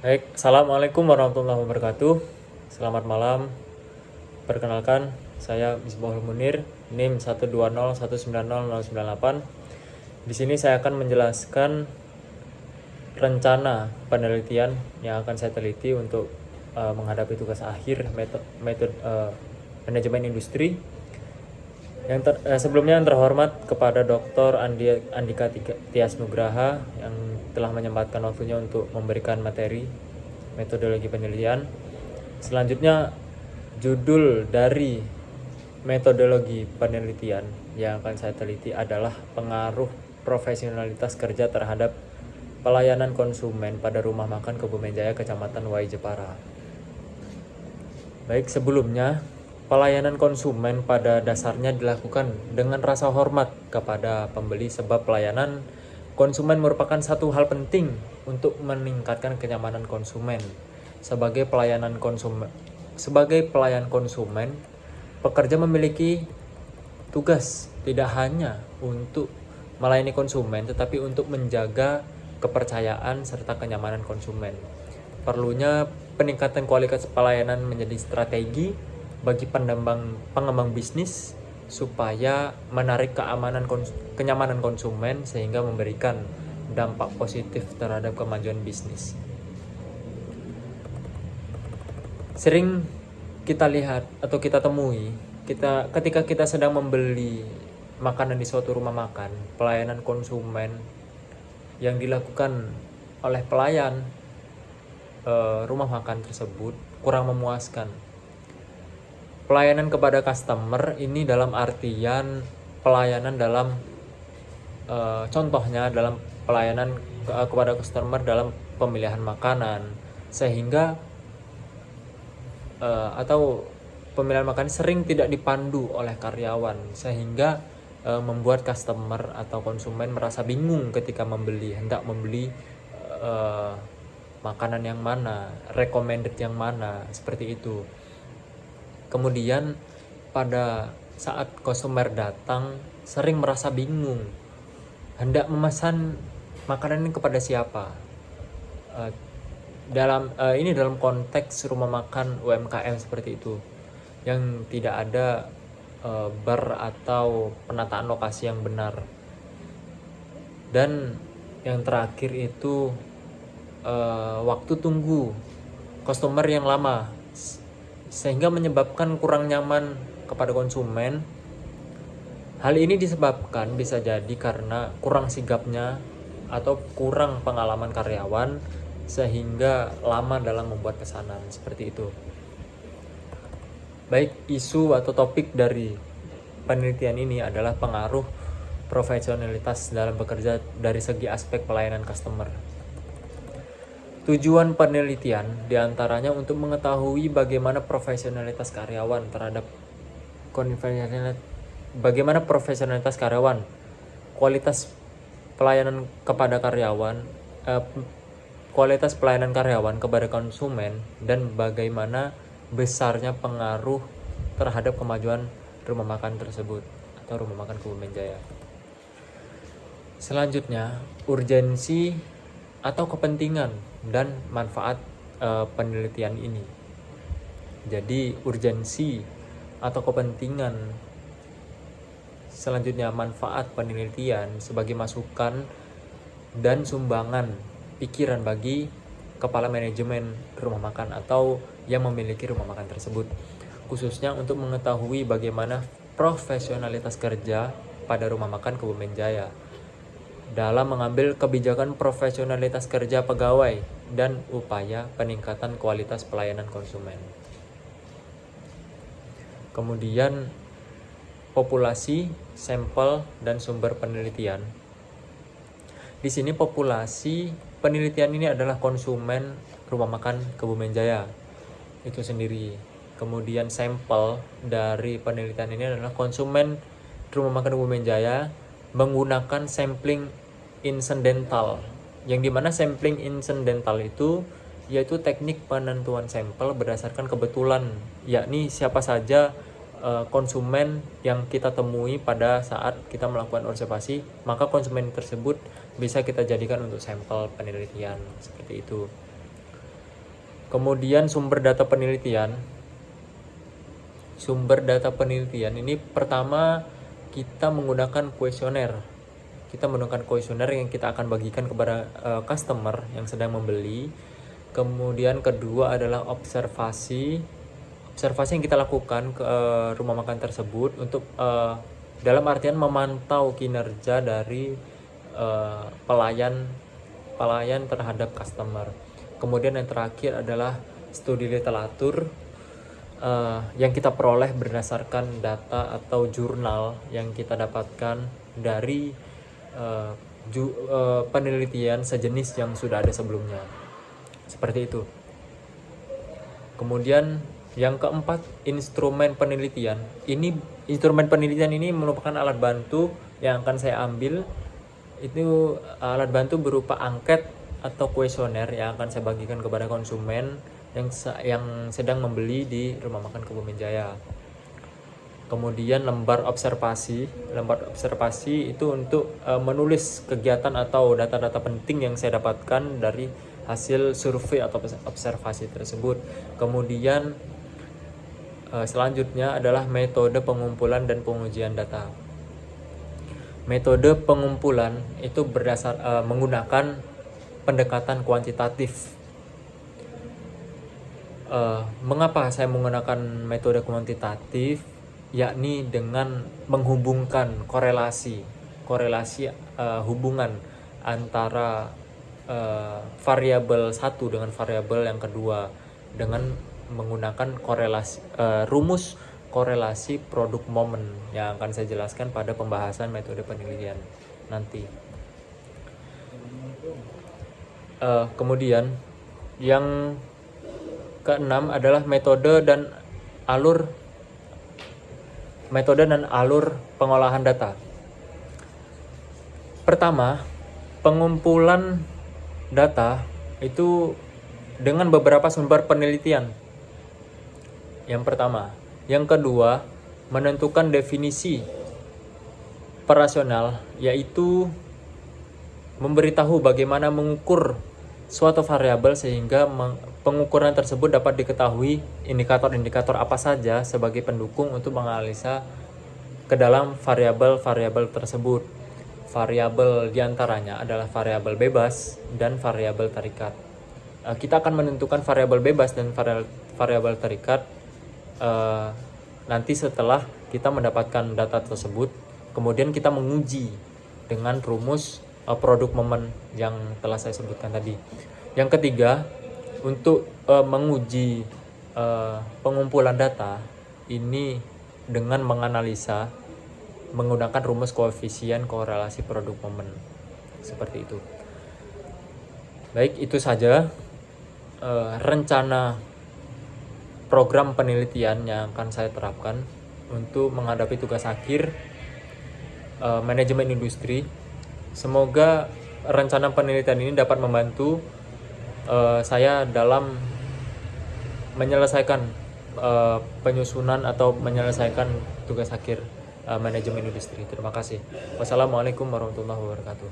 Baik, Assalamualaikum warahmatullahi wabarakatuh. Selamat malam. Perkenalkan, saya Misbahul Munir, NIM 120190098. Di sini saya akan menjelaskan rencana penelitian yang akan saya teliti untuk menghadapi tugas akhir metode manajemen industri. Sebelumnya yang terhormat kepada Dr. Andika Tias Nugraha yang telah menyempatkan waktunya untuk memberikan materi metodologi penelitian. Selanjutnya, judul dari metodologi penelitian yang akan saya teliti adalah pengaruh profesionalitas kerja terhadap pelayanan konsumen pada rumah makan Kebumen Jaya, Kecamatan Wai Jepara. Baik, sebelumnya pelayanan konsumen pada dasarnya dilakukan dengan rasa hormat kepada pembeli, sebab pelayanan konsumen merupakan satu hal penting untuk meningkatkan kenyamanan konsumen. Sebagai pelayan konsumen, pekerja memiliki tugas tidak hanya untuk melayani konsumen, tetapi untuk menjaga kepercayaan serta kenyamanan konsumen. Perlunya peningkatan kualitas pelayanan menjadi strategi bagi pengembang bisnis supaya menarik kenyamanan konsumen sehingga memberikan dampak positif terhadap kemajuan bisnis. Sering kita lihat atau kita temui, ketika kita sedang membeli makanan di suatu rumah makan, pelayanan konsumen yang dilakukan oleh pelayan rumah makan tersebut kurang memuaskan. Pelayanan kepada customer ini dalam artian pelayanan dalam contohnya dalam pelayanan kepada customer dalam pemilihan makanan, sehingga atau pemilihan makanan sering tidak dipandu oleh karyawan, sehingga membuat customer atau konsumen merasa bingung ketika hendak membeli makanan yang mana, recommended yang mana, seperti itu. Kemudian pada saat customer datang sering merasa bingung hendak memesan makanan ini kepada siapa. Ini dalam konteks rumah makan UMKM seperti itu, yang tidak ada bar atau penataan lokasi yang benar. Dan yang terakhir itu waktu tunggu customer yang lama, sehingga menyebabkan kurang nyaman kepada konsumen. Hal ini disebabkan bisa jadi karena kurang sigapnya atau kurang pengalaman karyawan sehingga lama dalam membuat pesanan, seperti itu. Baik, isu atau topik dari penelitian ini adalah pengaruh profesionalitas dalam bekerja dari segi aspek pelayanan customer. Tujuan penelitian diantaranya untuk mengetahui bagaimana profesionalitas karyawan, kualitas pelayanan kepada konsumen, dan bagaimana besarnya pengaruh terhadap kemajuan rumah makan tersebut atau rumah makan Kebumen Jaya. Selanjutnya, urgensi atau kepentingan dan manfaat penelitian ini. Jadi urgensi atau kepentingan, selanjutnya manfaat penelitian sebagai masukan dan sumbangan pikiran bagi kepala manajemen rumah makan atau yang memiliki rumah makan tersebut, khususnya untuk mengetahui bagaimana profesionalitas kerja pada rumah makan Kebumen Jaya dalam mengambil kebijakan profesionalitas kerja pegawai dan upaya peningkatan kualitas pelayanan konsumen. Kemudian populasi, sampel, dan sumber penelitian. Di sini populasi penelitian ini adalah konsumen rumah makan Kebumen Jaya itu sendiri. Kemudian sampel dari penelitian ini adalah konsumen rumah makan Kebumen Jaya menggunakan sampling insidental, yang dimana sampling insidental itu yaitu teknik penentuan sampel berdasarkan kebetulan, yakni siapa saja konsumen yang kita temui pada saat kita melakukan observasi, maka konsumen tersebut bisa kita jadikan untuk sampel penelitian, seperti itu. Kemudian sumber data penelitian. Sumber data penelitian ini pertama kita menggunakan kuesioner. Kita menggunakan kuesioner yang kita akan bagikan kepada customer yang sedang membeli. Kemudian kedua adalah observasi yang kita lakukan ke rumah makan tersebut untuk dalam artian memantau kinerja dari pelayan terhadap customer. Kemudian yang terakhir adalah studi literatur yang kita peroleh berdasarkan data atau jurnal yang kita dapatkan dari penelitian sejenis yang sudah ada sebelumnya. Seperti itu. Kemudian yang keempat, instrumen penelitian. Instrumen penelitian ini merupakan alat bantu yang akan saya ambil. Itu alat bantu berupa angket atau kuesioner yang akan saya bagikan kepada konsumen yang sedang membeli di rumah makan Kebumen Jaya. Kemudian lembar observasi itu untuk menulis kegiatan atau data-data penting yang saya dapatkan dari hasil survei atau observasi tersebut. Kemudian selanjutnya adalah metode pengumpulan dan pengujian data. Metode pengumpulan itu menggunakan pendekatan kuantitatif. Mengapa saya menggunakan metode kuantitatif? Yakni dengan menghubungkan korelasi hubungan antara variabel satu dengan variabel yang kedua dengan menggunakan rumus korelasi produk momen yang akan saya jelaskan pada pembahasan metode penelitian nanti. Kemudian yang keenam adalah metode dan alur pengolahan data. Pertama, pengumpulan data itu dengan beberapa sumber penelitian. Yang pertama. Yang kedua, menentukan definisi operasional, yaitu memberitahu bagaimana mengukur suatu variabel sehingga pengukuran tersebut dapat diketahui indikator-indikator apa saja sebagai pendukung untuk menganalisa ke dalam variabel-variabel tersebut. Variabel diantaranya adalah variabel bebas dan variabel terikat. Kita akan menentukan variabel bebas dan variabel terikat nanti setelah kita mendapatkan data tersebut. Kemudian kita menguji dengan rumus produk momen yang telah saya sebutkan tadi. Yang ketiga, untuk menguji pengumpulan data ini dengan menganalisa menggunakan rumus koefisien korelasi produk momen. Seperti itu. Baik, itu saja rencana program penelitian yang akan saya terapkan untuk menghadapi tugas akhir manajemen industri. Semoga rencana penelitian ini dapat membantu saya dalam menyelesaikan penyusunan atau menyelesaikan tugas akhir manajemen industri. Terima kasih. Wassalamualaikum warahmatullahi wabarakatuh.